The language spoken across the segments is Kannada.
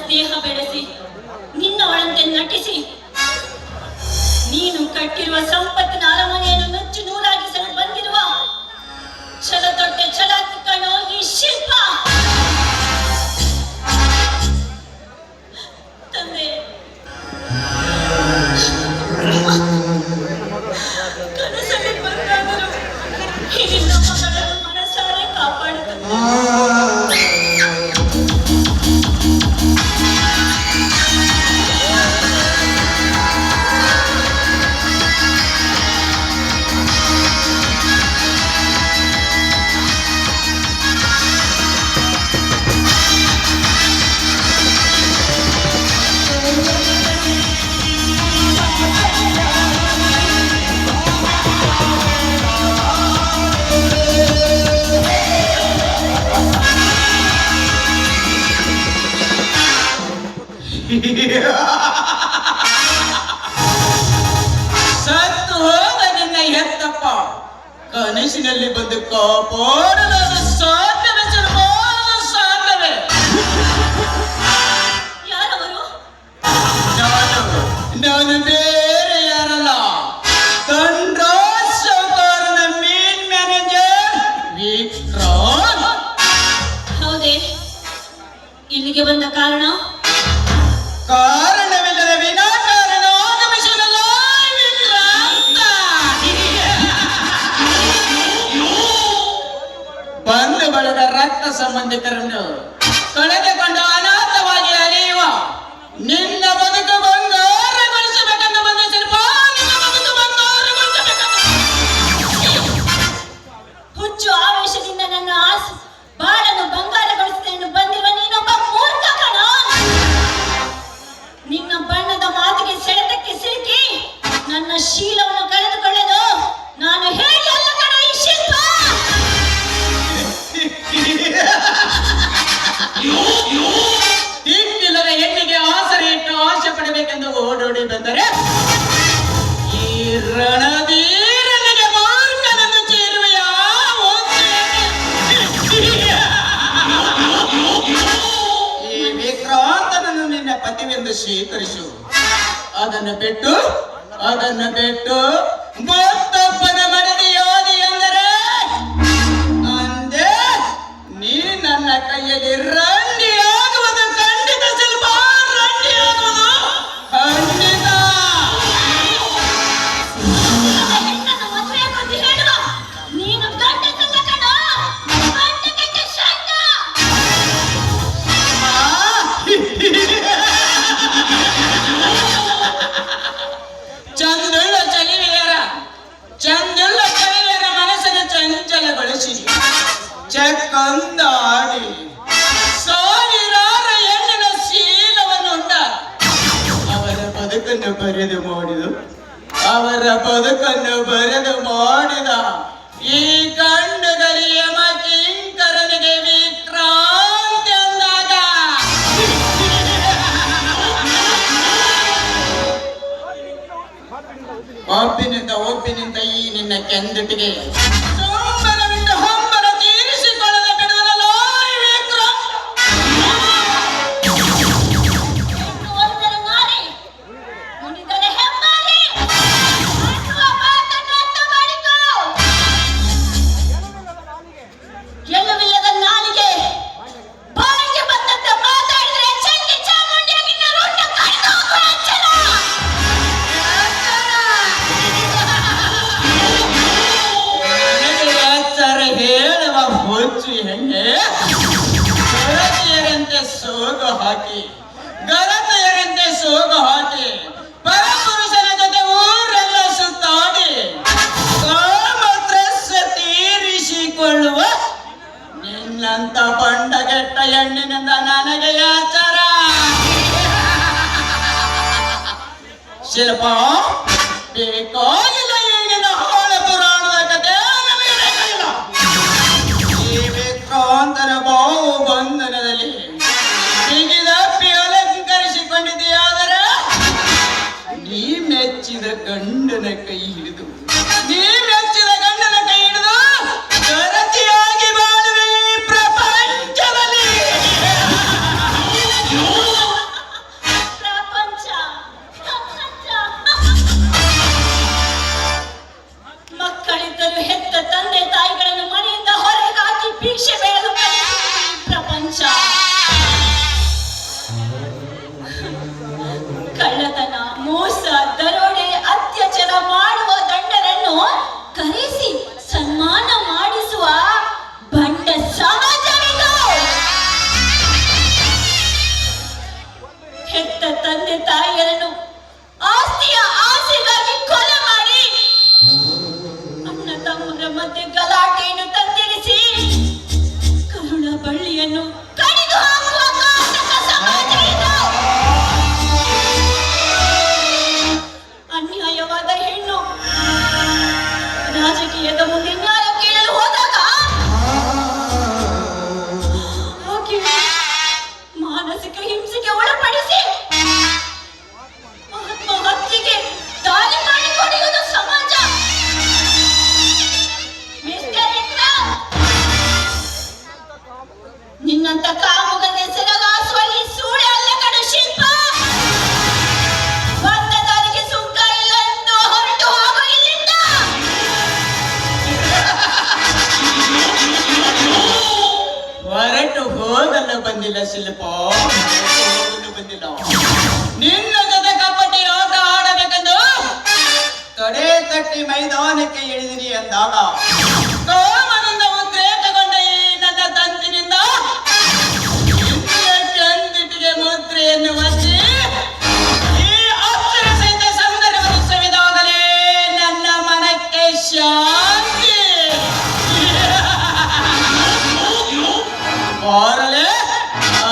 ಸ್ನೇಹ ಬೆಳೆಸಿ ನಿನ್ನವಳಂತೆ ನಟಿಸಿ ನೀನು ಕಟ್ಟಿರುವ ಸಂಪತ್ತಿನ ಅರಮನೆಯನ್ನು ನುಚ್ಚು ನೂರಾಗಿಸಲು ಬಂದಿರುವ ಛಲದೊಡ್ಡ ಛಲಾತ್ಕನೋ ಈ ಶಿಲ್ಪ. ತಂದೆ, ಕನಸಲ್ಲಿ ಬಂದಾದರೂ ಈ ನಮ್ಮ ಮಗಳನ್ನು ಮನಸಾರೆ ಕಾಪಾಡುತ್ತದೆ. ಸತ್ತು ಹೋದ ನಿನ್ನ ಹೆತ್ತಪ್ಪ ಕನಸಿನಲ್ಲಿ ಬಂದು ಕಾಪಾಡಲು ಸಾಧ್ಯವೇ? ಸಾಧ್ಯವೇ? ಯಾರವರು? ನಾನು ಬೇರೆ ಯಾರಲ್ಲ, ಧನ್ರಾಜ್ ಸಾಹುಕಾರನ ಮೇನ್ ಮ್ಯಾನೇಜರ್ ವಿಕ್ರಾಂತ್. ಹೌದೇ? ಇಲ್ಲಿಗೆ ಬಂದ ಕಾರಣ? ಕಾರಣವಿಲ್ಲದ ವಿನಾಕಾರಣ ಆಗಮಿಸಲ್ಲ ವಿಕ್ರಾಂತ. ಬಂದು ಬಳಗ ರಕ್ತ ಸಂಬಂಧಿಕರನ್ನು ಕಳೆದುಕೊಂಡು ಅನಾಥವಾಗಿ ಅಲೆಯುವ ನಿನ್ನ ಬದುಕು ಬಂಗಾರಗೊಳಿಸಬೇಕೆಂದು ಬಂದ ಶಿಲ್ಪ. ನಿನ್ನ ಬದುಕು ಬಂಗಾರಗೊಳಿಸಬೇಕೆಂದು ಹುಚ್ಚು ಆವೇಶದಿಂದ ನನ್ನ ಬಾಳನ್ನು ಬಂಗಾರಗೊಳಿಸಿದೆಂದು ಬಂದಿರುವ ನೀನೊಬ್ಬ ಮೂರ್ಖ ಕಣ. ನಿನ್ನ ಬಣ್ಣದ ಮಾತಿಗೆ ಸೆಳೆತಕ್ಕೆ ಸಿಲುಕಿ ನನ್ನ ಶೀಲವನ್ನು ಕಳೆದುಕೊಳ್ಳಲು ನಾನು ಹೇಳಿ ಅಲ್ಲ ಕಣ ಈ ಶಿಲ್ಪ. ದಿಕ್ಕಿಲ್ಲದ ಹೆಣ್ಣಿಗೆ ಆಸರೆ ಇಟ್ಟು ಆಶೆ ಪಡಬೇಕೆಂದು ಓಡೋಡಿ ಬಂದರೆ ಈ ರಣಧೀರನಿಗೆ ಮೂರ್ಖನನ್ನು ಸೇರುವೆಯ ಈ ವಿಕ್ರಾಂತನನ್ನು ನಿನ್ನ ಪತಿವೆಂದು ಸ್ವೀಕರಿಸು. ಅದನ್ನು ಬಿಟ್ಟು ಮತ್ತೊಬ್ಬನ ಮಡದಿಯಾದಿ ಎಂದರೆ ಅಂದೆ ನೀ ನನ್ನ ಕೈಯಲ್ಲಿ ರಂಡಿಯಾಗುವುದು ಖಂಡಿತ ಶಿಲ್ಪ. ರಂಡಿಯಾಗುವುದು ಖಂಡಿತ. ಹೆಣ್ಣನ್ನು ಮದುವೆ ಬಗ್ಗೆ ಹೇಳುವ ನೀನು ಗಂಡಸಲ್ಲ ಕಣ, ಗಂಡನಿಗೆ ಷಂಡ. ಚಂದುಳ್ಳ ಚಳಿವೆಯರ ಮನಸ್ಸನ್ನು ಚಂಚಲಗೊಳಿಸಿ ಚಕ್ಕೊಂದಾಡಿ ಸಾವಿರಾರು ಹೆಣ್ಣಿನ ಶೀಲವನ್ನು ಉಂಡ ಅವರ ಬದುಕನ್ನು ಬರೆದು ಮಾಡಿದ ಈ ಗಂಡುಗಲಿಯ ಕಿಂಕರನಿಗೆ ವಿಕ್ರಾಂತಿ ಅಂದಾಗ ಒಬ್ಬಿನಿಂದ ಈ ನಿನ್ನ ಕೆಂದುಟಿಗೆ ಸೋಮರವಿಂದ ಹೊಂಬರ ತೀರಿಸಿಕೊಳ್ಳದೆ ಬಿಡುವುದಲ್ಲ ವಿಕ್ರಾಂತ. ಎಲ್ಲವಿಲ್ಲದ ನಾಲಿಗೆ ಬಾಯಿಗೆ ಬಂದಂತೆ ಮಾತಾಡಿದ್ರೆ ಚಂಡಿ ಚಾಮುಂಡಿಯಾಗಿ ನರೋಟ ಕಡಿದು ಹೋಗುವ ಅಚ್ಚರ. ಹೇಳುವ ಹುಚ್ಚು ಹೆಣ್ಣೆ ಗರತಿಯರಂತೆ ಸೋಗು ಹಾಕಿ ಪರಪುರುಷನ ಜೊತೆ ಊರೆಲ್ಲ ಸುತ್ತಾಡಿ ಕಾಮತ್ರಸ್ಸ ತೀರಿಸಿಕೊಳ್ಳುವ ನಿನ್ನಂತ ಬಂಡಗೆಟ್ಟ ಹೆಣ್ಣಿನಿಂದ ನನಗೆ ಯಾಚಾರ. ಶಿಲ್ಪ ಬೇಕಾಗಿಲ್ಲ ಈಗಿನ ಹಾಳ ಪುರಾಣದ ಕಥೆ ನಮಗೆ ಬೇಕಾಗಿಲ್ಲ. ಈ ವಿಕ್ರಾಂತನ ಬಾವು ಬಂಧನದಲ್ಲಿ ಬಿಗಿದಪ್ಪಿ ಅಲಂಕರಿಸಿಕೊಂಡಿದೆಯಾದರೆ ನೀ ಮೆಚ್ಚಿದ ಗಂಡನ ಕೈ ಹಿಡಿದು ಗರತಿಯಾಗಿ ಬಾಳುವೆ ಈ ಪ್ರಪಂಚದಲ್ಲಿ. ಹೆತ್ತ ತಂದೆ ತಾಯಿಯರನ್ನು ಆಸ್ತಿಯ ಆಸೆಗಾಗಿ ಕೊಲೆ ಮಾಡಿ ಅಣ್ಣ ತಮ್ಮರ ಮಧ್ಯೆ ಗಲಾಟೆಯನ್ನು ತಂದಿರಿಸಿ ಕರುಣ ಬಳ್ಳಿಯನ್ನು ಕಡಿದು ಹಾಕುವ ಘಾತಕ ಸಮಾಜ ಇದು. ಅನ್ಯಾಯವಾದ ಹೆಣ್ಣು ರಾಜಕೀಯದ ಮುಂದೆ ನ್ಯಾಯ ಕೇಳಲು ಹೋದಾಗ ಆಕೆ ಮಾನಸಿಕ ಹಿಂಸೆಗೆ ಒಳಪಡಿಸಿ ಆತ್ಮಹತ್ಯೆಗೆ ದಾರಿ ಮಾಡಿಕೊಡುವುದು ಸಮಾಜ. ಮಿಸ್ಟರ್ ವಿಕ್ರಮ್, ನಿನ್ನಂತ ಕಾಮುಗನ ಹೆಸರಾಗಿಸುವ ಈ ಸೂಳೆ ಅಲ್ಲ ಕಣು ಶಿಲ್ಪ. ಬಂದ ದಾರಿಗೆ ಸುಂಕ ಇಲ್ಲ ಎಂದು ಹೊರಟು ಹೋಗು ಇಲ್ಲಿಂದ. ಹೊರಟು ಹೋಗಲು ಬಂದಿಲ್ಲ ಶಿಲ್ಪ, ಹೋಗಲು ಬಂದಿಲ್ಲ. ನಿನ್ನ ಜೊತೆ ಕಪಟಿ ಆಟ ಆಡಬೇಕೆಂದು ತೊಡೆ ತಟ್ಟಿ ಮೈದಾನಕ್ಕೆ ಇಳಿದಿರಿ ಅಂದಾಗ ಕಾಮದಿಂದ ಉದ್ರೇಕಗೊಂಡ ಈ ನನ್ನ ತಂತಿನಿಂದ ಚಂದಿಟಿಗೆ ಮುದ್ರೆಯನ್ನು ಒತ್ತಿ ಈ ಅಕ್ಷರ ಸಹಿತ ಸೌಂದರ್ಯವನ್ನು ಸವಿದಾಗಲೇ ನನ್ನ ಮನಕ್ಕೆ ಶಾಂತಿ. ಬಾರಲೆ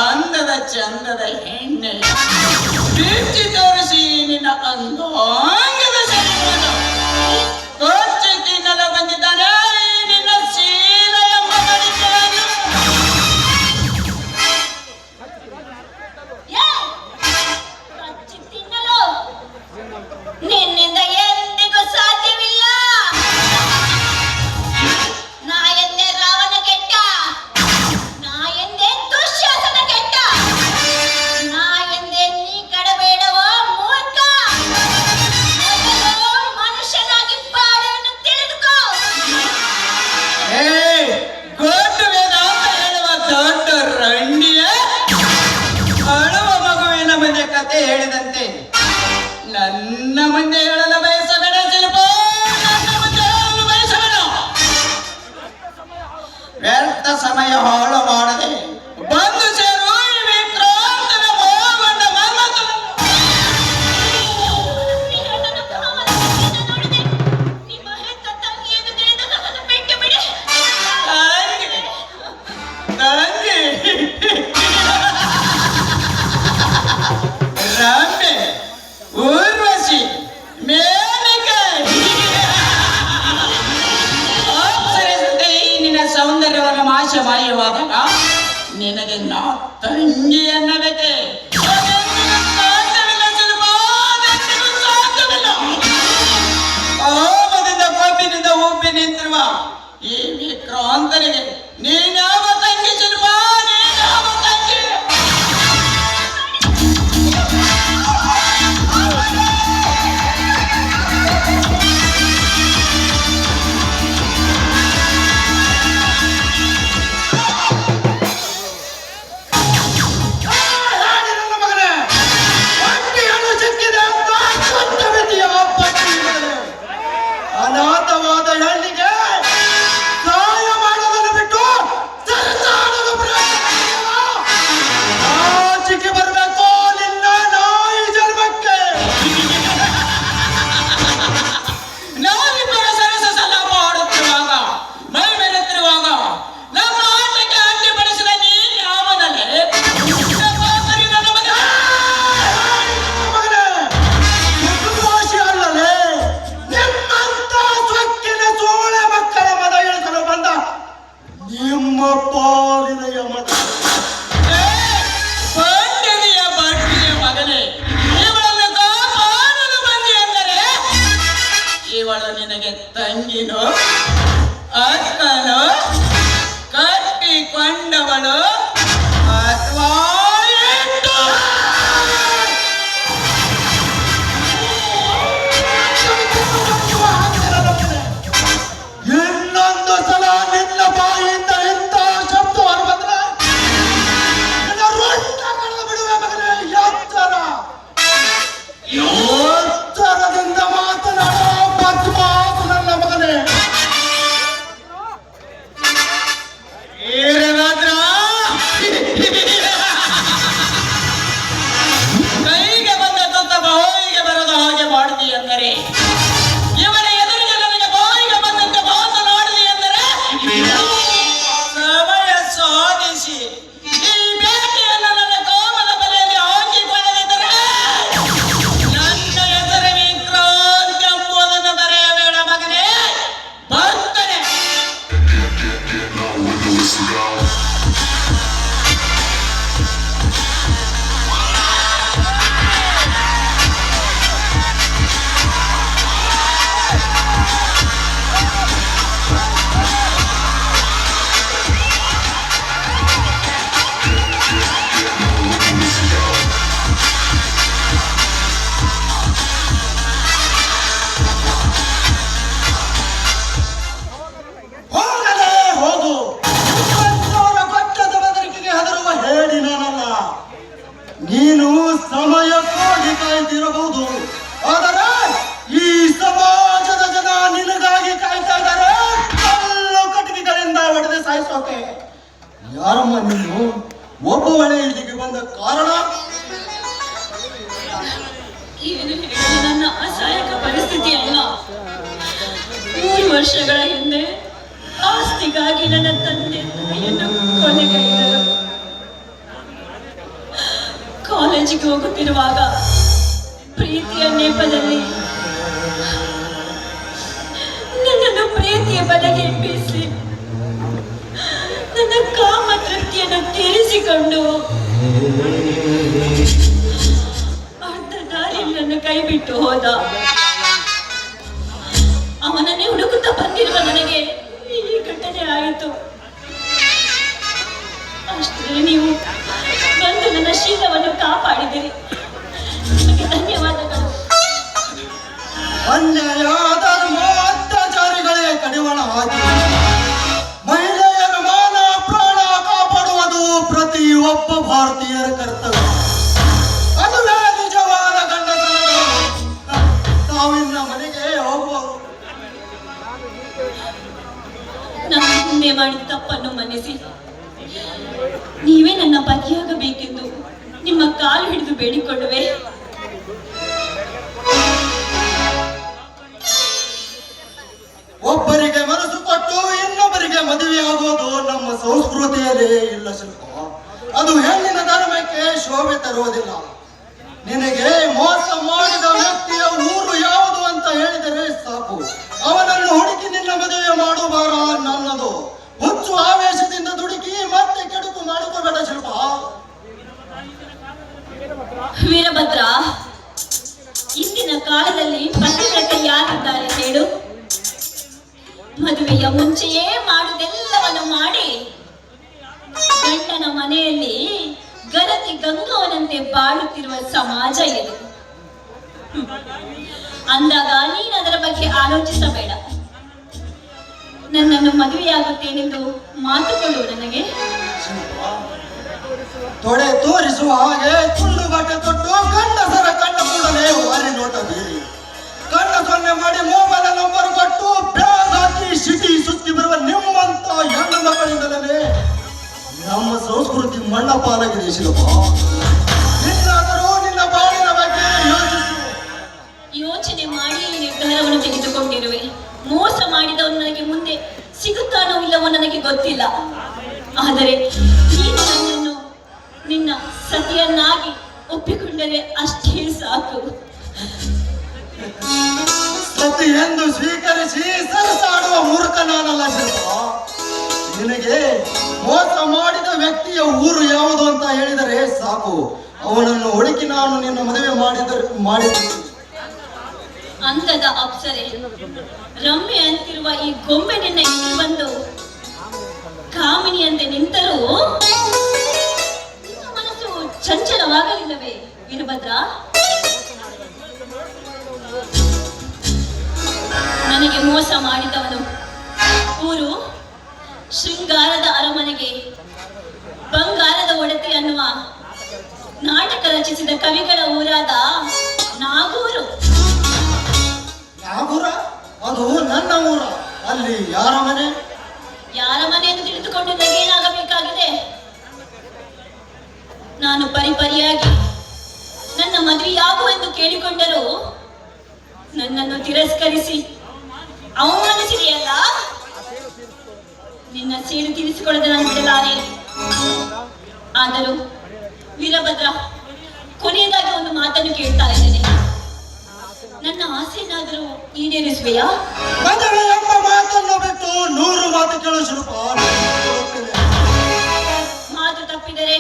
ಅಂದದ ಚಂದದ ಹೆಣ್ಣೆ, ಬಿಚ್ಚಿ ತೋರಿಸಿ ನಿನ್ನ ಅಂಗಾಂಗದ ಶರೀರವನ್ನು ಕೊಚ್ಚಿ ತಿನ್ನಲು ಬಂದಿದ್ದಾನೆ ನಿನ್ನ ಶೀಲ ಎಂಬ ಬಡಿಕೆಯನ್ನು. ಕಚ್ಚಿ ತಿನ್ನಲು ನಿನ್ನಿಂದ ಎಂದಿಗೂ ಸಾಧ್ಯವಿಲ್ಲ. ನಾ ಎಂದೇ ರಾವಣ ಕೆಟ್ಟ, ನಾ ಎಂದೇ ದುಶ್ಯಾಸನ ಕೆಟ್ಟ, ನಾ ಎಂದೇ ನೀ ಕಡಬೇಡವೋ ಮೂರ್ಖ. ಮೊದಲು ಮನುಷ್ಯನಾಗಿ ಬಾಳನ್ನು ತಿಳಿದುಕೋ. ಗೊಡ್ಡು ವೇದಾಂತ ಹೇಳುವ ದೊಡ್ಡ ರಂಡಿಯೇ ಅಳುವ ಮಗುವಿನ ಮುಂದೆ ಕತೆ ಹೇಳಿದಂತೆ ನನ್ನ ಮುಂದೆ ಹೇಳಲು ಬಯಸಬೇಡ ಶಿಲ್ಪ, ನನ್ನ ಮುಂದೆ ಹೇಳಲು ಬಯಸಬೇಡ. ವ್ಯರ್ಥ ಸಮಯ ಹಾಳು ಮಾಡದೆ ಬಂದು ಸೇರು ಈ ವಿಕ್ರಾಂತನ ಮೋಹಗೊಂಡ ಮನ್ಮಥನನ್ನು. ನೀ ನನ್ನನ್ನು ಕಾಮನದಿಂದ ನೋಡಿದೆ. ನಿಮ್ಮ ಹೆತ್ತ ತಂಗಿಯನ್ನು ತಿಳಿದು ನನ್ನನ್ನು ಬಿಟ್ಟು ಬಿಡಿ. ತಂಗಿ ರಮ್ಯೆ, ಊರ್ವಶಿ, ಮೇನಕೆ, ಅಪ್ಸರೆಯಂತೆ ಈ ನಿನ್ನ ಸೌಂದರ್ಯವನ್ನು ಮಾಯವಾದಾಗ ನಿನಗೆ ನಾ ತಂಗಿ ಅನ್ನಬೇಕೆ? ಅದೆಂದಿಗೂ ಸಾಧ್ಯವಿಲ್ಲ ಶಿಲ್ಪ, ಅದೆಂದಿಗೂ ಸಾಧ್ಯವಿಲ್ಲ. ಕೋಪದಿಂದ ಕೊಬ್ಬಿನಿಂದ ಉಬ್ಬಿ ನಿಂತಿರುವ ಈ ವಿಕ್ರಾಂತನಿಗೆ ನೀನ್ಯಾವ ತಂಗಿ ಶಿಲ್ಪ, ನೀನ್ಯಾವ ತಂಗಿ? ಅನಾಥವಾದ ಹೆಣ್ಣಿಗೆ ಸಹಾಯ ಮಾಡೋದನ್ನು ಬಿಟ್ಟು ಸರಿಸಾಡಲು ಪ್ರಯತ್ನ ಆಚಿಕೆ ಬರಬೇಕು ನಿನ್ನ ನಾಯಿ ಜನ್ಮಕ್ಕೆ. ನಾವಿಬ್ಬರ ಸರಸ ಸಲಾಪ ಆಡುತ್ತಿರುವಾಗ ಮೈ ಮೇಲೆತ್ತಿರುವಾಗ ನಮ್ಮ ಆಟಕ್ಕೆ ಅಡ್ಡಿಪಡಿಸಿದ ನೀನು ಯಾವನಲ್ಲೇ? ನಿಮ್ಮ ಪಾಲಿನೆಯ ಮಗ ಪಂಡಿಗೆಯ ಬಡ್ಡಿಯ ಮಗನೇ, ಇವಳನ್ನು ಕಾಪಾಡಲು ಬಂದಿ ಎಂದರೆ ಇವಳು ನಿನಗೆ ತಂಗಿನೋ ಅಕ್ಕನೋ ಕಟ್ಟಿಕೊಂಡವಳು ಅಥವಾ ಇನ್ನೊಂದು ಸಲ ನಿನ್ನ ಬಾಯಿಂದ ಇಂಥ ಶಬ್ದ ಹೊರಬಂದ್ರೆ ರೊಟ್ಟ ಕಳೆದು ಬಿಡುವೆ ಮಗನೇ. ಎಚ್ಚರದಿಂದ ಮಾತನಾಡೋ ಪದ್ಮಾಸು ನನ್ನ ಮಗನೇ. ಯಾರಮ್ಮ ನೀನು? ಒಬ್ಬವಳೆ ಇಲ್ಲಿಗೆ ಬಂದ ಕಾರಣ? ಏನು ಹೇಳಲಿ ನನ್ನ ಅಸಹಾಯಕ ಪರಿಸ್ಥಿತಿ ಅಲ್ಲ. 3 ವರ್ಷಗಳ ಹಿಂದೆ ಆಸ್ತಿಗಾಗಿ ನನ್ನ ತಂದೆ ತಾಯಿಯನ್ನು ಕೊಲೆಗೈದರು. ಕಾಲೇಜಿಗೆ ಹೋಗುತ್ತಿರುವಾಗ ಪ್ರೀತಿಯ ನೆಪದಲ್ಲಿ ನನ್ನನ್ನು ಪ್ರೀತಿಯ ಬಲೆಗೆ ಬೀಸಿ ನನ್ನ ಕಾಮ ತೃಪ್ತಿಯನ್ನು ತೀರಿಸಿಕೊಂಡು ಅರ್ಧ ದಾರಿಯಲ್ಲಿ ನನ್ನ ಕೈ ಬಿಟ್ಟು ಹೋದ. ಅವನನ್ನೇ ಹುಡುಕುತ್ತಾ ಬಂದಿರುವ ನನಗೆ ಈ ಘಟನೆ ಆಯಿತು. ಅಷ್ಟೇ ನೀವು ಬಂದು ನನ್ನ ಶೀಲವನ್ನು ಕಾಪಾಡಿದಿರಿ. ನಿಮಗೆ ಧನ್ಯವಾದಗಳು. ಅನ್ಯಾಯ ಧರ್ಮ ಅತ್ಯಾಚಾರಿಗಳೇ ಕಡಿವಾಣ ಹಾಕಿ ಮಹಿಳೆಯರ ಮಾನ ಪ್ರಾಣ ಕಾಪಾಡುವುದು ಪ್ರತಿಯೊಬ್ಬ ಭಾರತೀಯರ ಕರ್ತವ್ಯ. ಅದುವೇ ನಿಜವಾದ ಗಂಡಸರು. ನಾವಿನ್ನ ಮನೆಗೆ ಹೋಗುವರು. ನಾನು ಹಿಂದೆ ಮಾಡಿದ ತಪ್ಪನ್ನು ಮನ್ನಿಸಿ ನೀವೇ ನನ್ನ ಪತಿಯಾಗಬೇಕೆಂದು ನಿಮ್ಮ ಕಾಲು ಹಿಡಿದು ಬೇಡಿಕೊಳ್ಳುವೆ. ಒಬ್ಬರಿಗೆ ಮನಸ್ಸು ಕೊಟ್ಟು ಇನ್ನೊಬ್ಬರಿಗೆ ಮದುವೆಯಾಗೋದು ನಮ್ಮ ಸಂಸ್ಕೃತಿಯಲ್ಲೇ ಇಲ್ಲ ಶಿಲ್ಪ. ಅದು ಹೆಣ್ಣಿನ ಧರ್ಮಕ್ಕೆ ಶೋಭೆ ತರುವುದಿಲ್ಲ. ನಿನಗೆ ಮೋಸ ಮಾಡಿದ ವ್ಯಕ್ತಿಯ ಊರು ಯಾವುದು ಅಂತ ಹೇಳಿದರೆ ಸಾಕು, ಅವನನ್ನು ಹುಡುಕಿ ನಿನ್ನ ಮದುವೆ ಮಾಡುವಾರ ನನ್ನದು. ಹುಚ್ಚು ಆವೇಶದಿಂದ ದುಡುಕಿ ಮತ್ತೆ ಕೆಡುಕು ಮಾಡಿಕೋಬೇಡ ಶಿಲ್ಪ. ವೀರಭದ್ರ, ಇಂದಿನ ಕಾಲದಲ್ಲಿ ಪತಿವ್ರತೆ ಯಾರಿದ್ದಾರೆ ಹೇಳು? ಮದುವೆಯ ಮುಂಚೆಯೇ ಮಾಡುವುದೆಲ್ಲವನ್ನು ಮಾಡಿ ಗಂಡನ ಮನೆಯಲ್ಲಿ ಗರತಿ ಗಂಗವನಂತೆ ಬಾಳುತ್ತಿರುವ ಸಮಾಜ ಇದು. ಅಂದಾಗ ನೀನು ಅದರ ಬಗ್ಗೆ ಆಲೋಚಿಸಬೇಡ. ನನ್ನನ್ನು ಮದುವೆಯಾಗುತ್ತೇನೆಂದು ಮಾತು ಕೊಡು ನನಗೆ. ತೊಡೆ ತೋರಿಸುವ ಹಾಗೆ ತುಂಡು ಬಟ್ಟೆ ತೊಟ್ಟು ಗಂಡಸರ ಕಂಡ ಕೂಡಲೇ ವಾರಿ ನೋಟ ಬೀರಿ ಕಣ್ಣ ಸೊನ್ನೆ ಮಾಡಿ ಮೊಬೈಲ್ ನಂಬರ್ ಕೊಟ್ಟು ಬ್ಯಾಗ್ ಹಾಕಿ ಸಿಟಿ ಸುತ್ತಿ ಬರುವ ನಿಮ್ಮಂತ ಹೆಣ್ಣು ಮಕ್ಕಳಿಂದಲೇ ನಮ್ಮ ಸಂಸ್ಕೃತಿ ಮಣ್ಣ ಪಾಲಾಗಿದೆ ಶಿಲ್ಪ. ನಿನ್ನಾದರೂ ನಿನ್ನ ಬಾಳಿನ ಬಗ್ಗೆ ಯೋಚಿಸು. ಯೋಚನೆ ಮಾಡಿ ಈ ನಿರ್ಧಾರವನ್ನು ತೆಗೆದುಕೊಂಡಿರುವೆ. ಮೋಸ ಮಾಡಿದವನು ನನಗೆ ಮುಂದೆ ಸಿಗುತ್ತಾನೋ ಇಲ್ಲವೋ ನನಗೆ ಗೊತ್ತಿಲ್ಲ. ಆದರೆ ನೀನು ನನ್ನನ್ನು ನಿನ್ನ ಸತಿಯನ್ನಾಗಿ ಒಪ್ಪಿಕೊಂಡರೆ ಅಷ್ಟೇ ಸಾಕು. ಸತಿ ಎಂದು ಸ್ವೀಕರಿಸಿ ಸರಸಾಡುವ ಮೂರ್ಖ ನಾನಲ್ಲ ಶಿಲ್ಪ. ನಿನಗೆ ಮೋಸ ಮಾಡಿದ ವ್ಯಕ್ತಿಯ ಊರು ಯಾವುದು ಅಂತ ಹೇಳಿದರೆ ಸಾಕು, ಅವನನ್ನು ಹುಡುಕಿ ನಾನು ನಿನ್ನ ಮದುವೆ ಮಾಡಿದ್ದೀನಿ. ಅಂತದ ಅಪ್ಸರೆ ರಮ್ಯ ಅಂತಿರುವ ಈ ಗೊಂಬೆ ನಿನ್ನ ಇಲ್ಲಿ ಬಂದು ಕಾಮಿನಿಯಂತೆ ನಿಂತರೂ ನಿನ್ನ ಮನಸ್ಸು ಚಂಚಲವಾಗಲಿಲ್ಲವೇ ವೀರಭದ್ರ? ನನಗೆ ಮೋಸ ಮಾಡಿದವನು ಊರು ಶೃಂಗಾರದ ಅರಮನೆಗೆ ಬಂಗಾರದ ಒಡತಿ ಅನ್ನುವ ನಾಟಕ ರಚಿಸಿದ ಕವಿಗಳ ಊರಾದ ನಾಗೂರು. ನಾಗೂರ? ಅದು ನನ್ನ ಊರ. ಅಲ್ಲಿ ಯಾರ ಮನೆ? ಯಾರ ಮನೆ ಎಂದು ತಿಳಿದುಕೊಂಡು ನನಗೇನಾಗಬೇಕಾಗಿದೆ? ನಾನು ಪರಿಪರಿಯಾಗಿ ನನ್ನ ಮದುವೆಯಾಗುವೆಂದು ಕೇಳಿಕೊಂಡರೂ ನನ್ನನ್ನು ತಿರಸ್ಕರಿಸಿ ಅವಮಾನಿಸಿದೆಯಲ್ಲ, ನಿನ್ನ ಸೇಡು ತೀರಿಸಿಕೊಳ್ಳದೆ ನಾನು ಬಿಡಲಾರೆ. ಆದರೂ ವೀರಭದ್ರ, ಕೊನೆಯದಾಗಿ ಒಂದು ಮಾತನ್ನು ಕೇಳ್ತಾ ಇದ್ದೇನೆ. ನನ್ನ ಆಸೆನಾದರೂ ಈಡೇರಿಸುವೆಯಾ? ಮದುವೆ ಎಂಬ ಮಾತನ್ನು ಬಿಟ್ಟು 100 ಮಾತು ಕೇಳು ಶಿಲ್ಪ. ಮಾತು ತಪ್ಪಿದರೆ?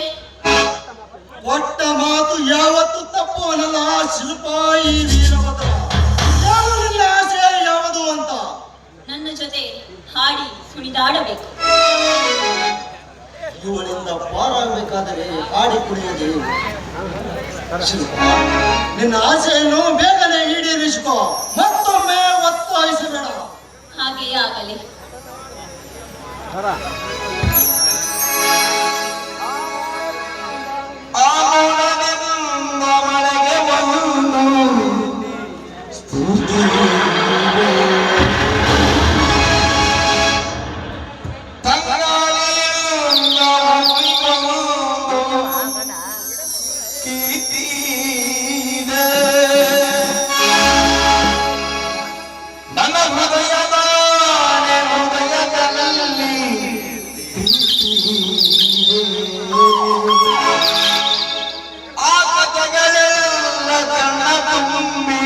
ಒಟ್ಟ ಮಾತು ಯಾವತ್ತು ತಪ್ಪುವನಲ್ಲ ಶಿಲ್ಪ. ಈ ವೀರಭದ್ರ, ಯಾರು ನಿನ್ನ ಆಸೆ ಯಾವುದು ಅಂತ? ನನ್ನ ಜೊತೆ ಹಾಡಿ ಕುಣಿದಾಡಬೇಕು. ಇವಳಿಂದ ಪಾರಾಗಬೇಕಾದರೆ ಹಾಡಿ ಕುಣಿಯದೆ ಶಿಲ್ಪ. ನಿನ್ನ ಆಸೆಯನ್ನು ಬೇಗನೆ ಈಡೇರಿಸಿಕೋ. ಮತ್ತೊಮ್ಮೆ ಒತ್ತಾಯಿಸಬೇಡ. ಹಾಗೆಯೇ ಆಗಲಿ. ಪ್ರೀತಿ ನನ್ನ ಹೃದಯದ ಹೃದಯದಲ್ಲಿ ಆ ಕಥೆಗಳೆಲ್ಲ ಕಣ್ಣ ತುಂಬಿ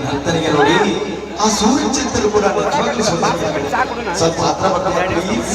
ಅಂತನಿಗೆ ನೋಡಿ ಆ ಸೂರ್ಯ ಚಿಂತನೆ ಕೂಡ ನಿಜವಾಗ್ಲೂ ಸ್ವಲ್ಪ ಹತ್ರ ಬರ್ತದೆ ಪ್ಲೀಸ್.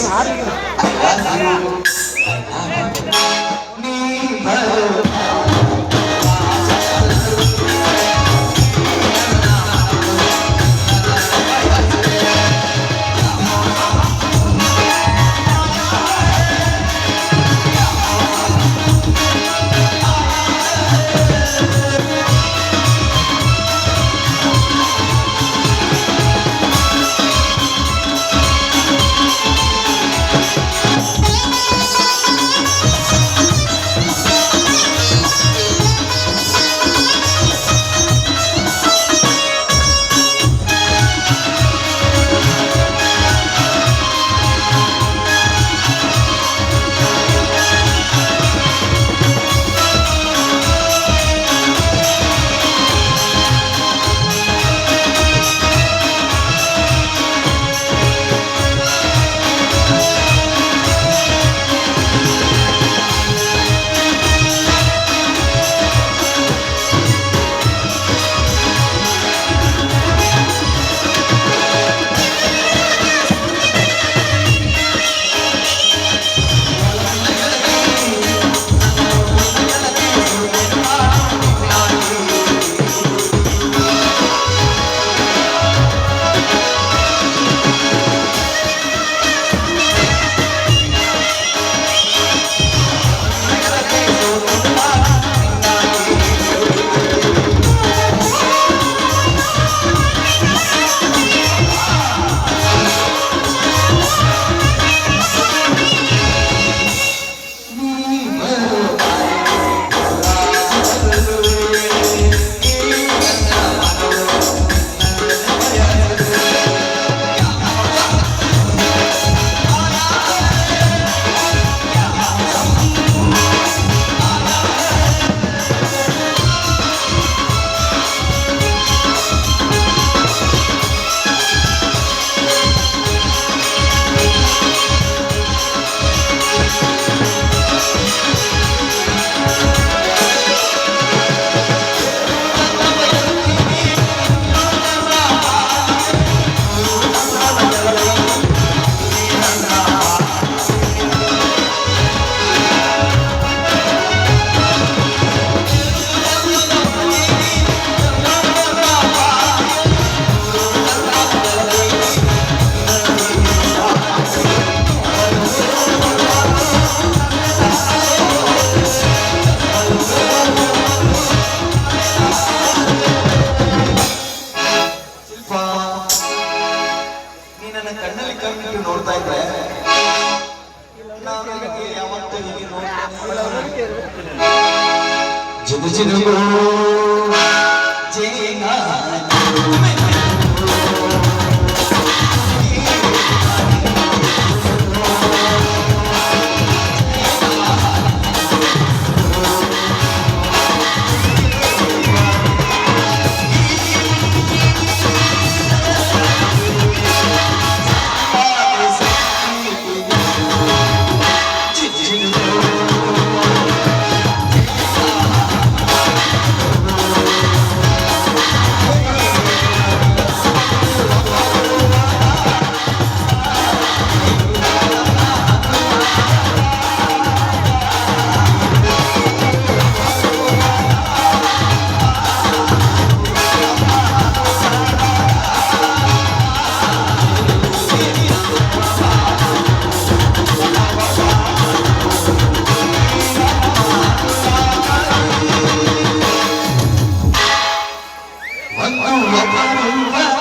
ಹಾಗಾಗಿ ಯಾವತ್ತೂ ಹೀಗೆ ಜಿದು ಜಿದುಗೋ ಜೇನ ಒಂದು